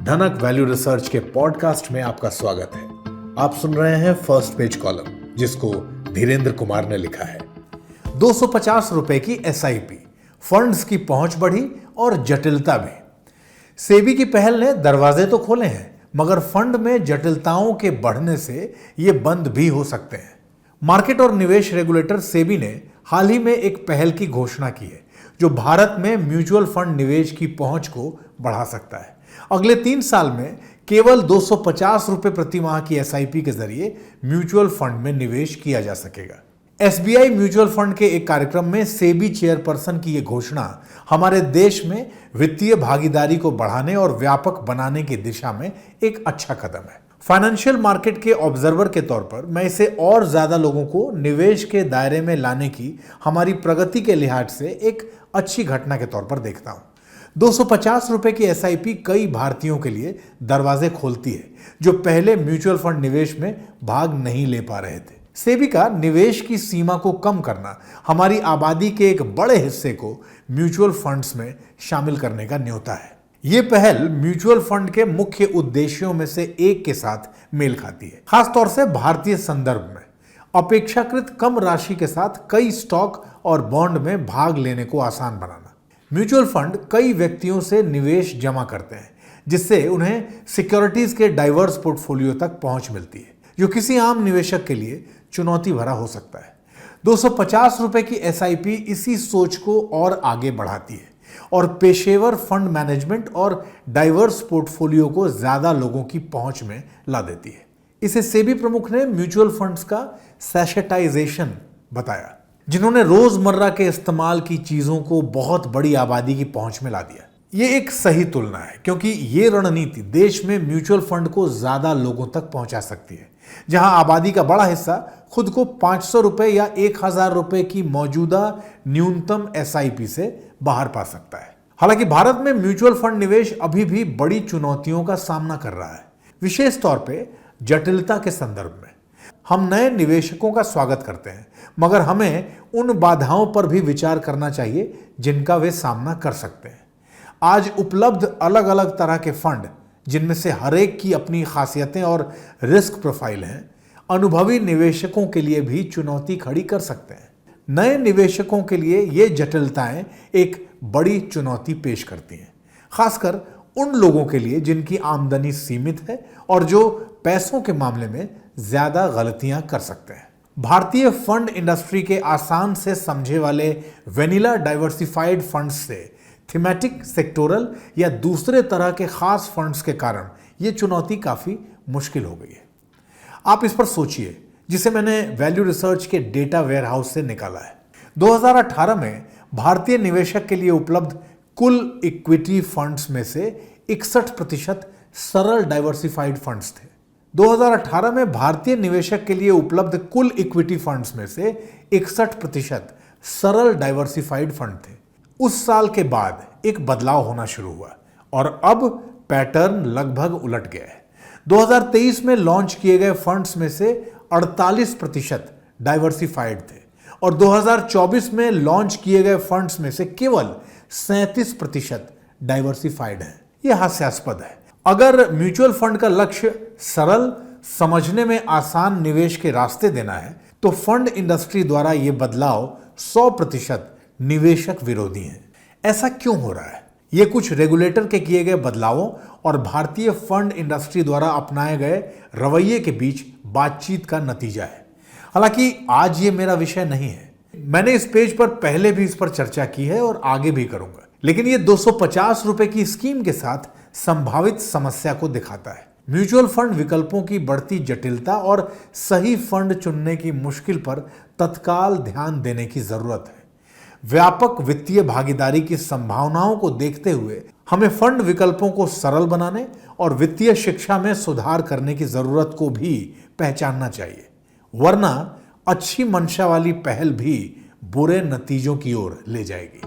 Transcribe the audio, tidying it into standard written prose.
धनक value research के podcast में आपका स्वागत है। आप सुन रहे हैं फर्स्ट पेज कॉलम, जिसको धीरेन्द्र कुमार ने लिखा है। 250 रुपए की एसआईपी, फंड्स की पहुंच बढ़ी और जटिलता भी। सेबी की पहल ने दरवाजे तो खोले हैं, मगर फंड में जटिलताओं के बढ़ने से ये बंद भी हो सकते हैं। मार्केट और निवेश रेगुलेटर सेबी ने हाल ही में एक पहल की घोषणा की है, जो भारत में म्यूचुअल फंड निवेश की पहुंच को बढ़ा सकता है। अगले 3 साल में केवल 250 रुपए प्रति माह की एसआईपी के जरिए म्यूचुअल फंड में निवेश किया जा सकेगा। एसबीआई म्यूचुअल फंड के एक कार्यक्रम में सेबी चेयरपर्सन की यह घोषणा हमारे देश में वित्तीय भागीदारी को बढ़ाने और व्यापक बनाने की दिशा में एक अच्छा कदम है। फाइनेंशियल मार्केट के ऑब्जर्वर के तौर पर मैं इसे और ज्यादा लोगों को निवेश के दायरे में लाने की हमारी प्रगति के लिहाज से एक अच्छी घटना के तौर पर देखता हूं। 250 रुपए की एसआईपी कई भारतीयों के लिए दरवाजे खोलती है, जो पहले म्यूचुअल फंड निवेश में भाग नहीं ले पा रहे थे। सेबी का निवेश की सीमा को कम करना हमारी आबादी के एक बड़े हिस्से को म्यूचुअल फंड्स में शामिल करने का न्योता है। ये पहल म्यूचुअल फंड के मुख्य उद्देश्यों में से एक के साथ मेल खाती है, खासतौर से भारतीय संदर्भ में। अपेक्षाकृत कम राशि के साथ कई स्टॉक और बॉन्ड में भाग लेने को आसान बनाना। म्यूचुअल फंड कई व्यक्तियों से निवेश जमा करते हैं, जिससे उन्हें सिक्योरिटीज के डाइवर्स पोर्टफोलियो तक पहुंच मिलती है, जो किसी आम निवेशक के लिए चुनौती भरा हो सकता है। 250 रुपए की एसआईपी इसी सोच को और आगे बढ़ाती है और पेशेवर फंड मैनेजमेंट और डाइवर्स पोर्टफोलियो को ज्यादा लोगों की पहुंच में ला देती है। इसे सेबी प्रमुख ने म्यूचुअल फंड्स का सैशेटाइजेशन बताया, जिन्होंने रोजमर्रा के इस्तेमाल की चीजों को बहुत बड़ी आबादी की पहुंच में ला दिया। ये एक सही तुलना है, क्योंकि ये रणनीति देश में म्यूचुअल फंड को ज्यादा लोगों तक पहुंचा सकती है, जहां आबादी का बड़ा हिस्सा खुद को 500 रुपए या 1000 रुपए की मौजूदा न्यूनतम एसआईपी से बाहर पा सकता है। हालांकि भारत में म्यूचुअल फंड निवेश अभी भी बड़ी चुनौतियों का सामना कर रहा है, विशेष तौर पे जटिलता के संदर्भ में। हम नए निवेशकों का स्वागत करते हैं, मगर हमें उन बाधाओं पर भी विचार करना चाहिए जिनका वे सामना कर सकते हैं। आज उपलब्ध अलग अलग तरह के फंड, जिनमें से हर एक की अपनी खासियतें और रिस्क प्रोफाइल हैं, अनुभवी निवेशकों के लिए भी चुनौती खड़ी कर सकते हैं। नए निवेशकों के लिए ये जटिलताएं एक बड़ी चुनौती पेश करती हैं, खासकर उन लोगों के लिए जिनकी आमदनी सीमित है और जो पैसों के मामले में ज्यादा गलतियां कर सकते हैं। भारतीय फंड इंडस्ट्री के आसान से समझे वाले वेनिला डाइवर्सिफाइड फंड्स से थीमेटिक, सेक्टोरल या दूसरे तरह के खास फंड्स के कारण यह चुनौती काफी मुश्किल हो गई है। आप इस पर सोचिए, जिसे मैंने वैल्यू रिसर्च के डेटा वेयरहाउस से निकाला है। 2018 में भारतीय निवेशक के लिए उपलब्ध कुल इक्विटी फंड्स में से 61% सरल डाइवर्सिफाइड फंड्स थे। 2018 में भारतीय निवेशक के लिए उपलब्ध कुल इक्विटी फंड्स में से 61% सरल डाइवर्सिफाइड फंड थे। उस साल के बाद एक बदलाव होना शुरू हुआ और अब पैटर्न लगभग उलट गया है। 2023 में लॉन्च किए गए फंड्स में से 48% डाइवर्सिफाइड थे और 2024 में लॉन्च किए गए फंड्स में से केवल 37% डाइवर्सिफाइड है। यह हास्यास्पद है। अगर म्यूचुअल फंड का लक्ष्य सरल, समझने में आसान निवेश के रास्ते देना है, तो फंड इंडस्ट्री द्वारा यह बदलाव 100% निवेशक विरोधी है। ऐसा क्यों हो रहा है? यह कुछ रेगुलेटर के किए गए बदलावों और भारतीय फंड इंडस्ट्री द्वारा अपनाए गए रवैये के बीच बातचीत का नतीजा है। हालांकि आज ये मेरा विषय नहीं है। मैंने इस पेज पर पहले भी इस पर चर्चा की है और आगे भी करूंगा, लेकिन ये 250 रुपए की स्कीम के साथ संभावित समस्या को दिखाता है। म्यूचुअल फंड विकल्पों की बढ़ती जटिलता और सही फंड चुनने की मुश्किल पर तत्काल ध्यान देने की जरूरत है। व्यापक वित्तीय भागीदारी की संभावनाओं को देखते हुए हमें फंड विकल्पों को सरल बनाने और वित्तीय शिक्षा में सुधार करने की जरूरत को भी पहचानना चाहिए, वरना अच्छी मंशा वाली पहल भी बुरे नतीजों की ओर ले जाएगी।